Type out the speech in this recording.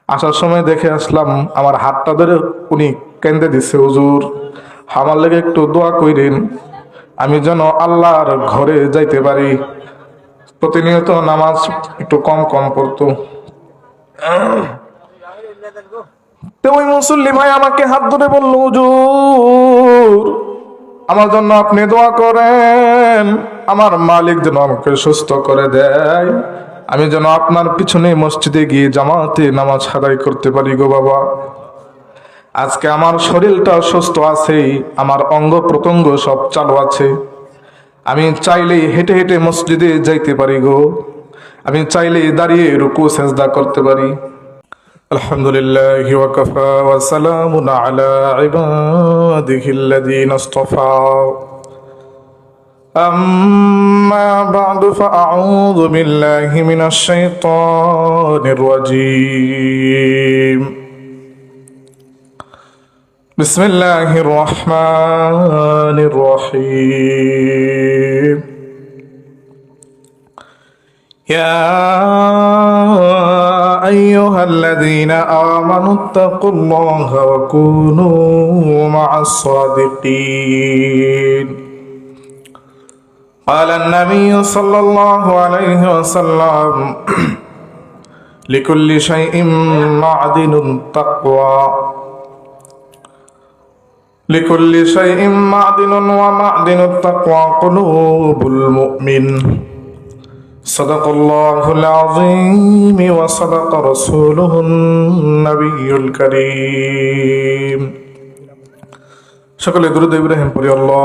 আসার সময় দেখে আসলাম আমার হাতটা ধরে উনি কেঁদে দিচ্ছে, হুজুর আমার লেগে একটু দোয়া কইরেন, আমি যেন আল্লাহর ঘরে যাইতে পারি। প্রতিনিয়ত নামাজ একটু কম কম পড়তো। তো ওই মুসল্লি ভাই আমাকে হাত ধরে বলল, হুজুর আমার জন্য আপনি দোয়া করেন, আমার মালিক যেন আমাকে সুস্থ করে দেয়, আমি যেন আপনার পিছনে মসজিদে গিয়ে জামাতে নামাজ আদায় করতে পারি গো বাবা। আজকে আমার শরীরটা সুস্থ আছে, আমার অঙ্গ প্রত্যঙ্গ সব চালু আছে, আমি চাইলেই হেঁটে হেঁটে মসজিদে যাইতে পারি গো, আমি চাইলেই দাঁড়িয়ে রুকু সেজদা করতে পারি। আলহামদুলিল্লাহ ওয়া কাফা ওয়া সালামুন আলা ইবাদিহিল্লাযীনা ইসতাফা। أما بعد فأعوذ بالله من الشيطان الرجيم. بسم الله الرحمن الرحيم. يا أيها الذين آمنوا اتقوا الله وكونوا مع الصادقين. قال النبي صلى الله عليه وسلم لكل شيء معدن تقوى، لكل شيء معدن ومعدن التقوى قلوب المؤمن. صدق الله العظيم وصدق رسوله النبي الكريم. সকলে দুরূদ ইব্রাহিম পড়ি। আল্লাহ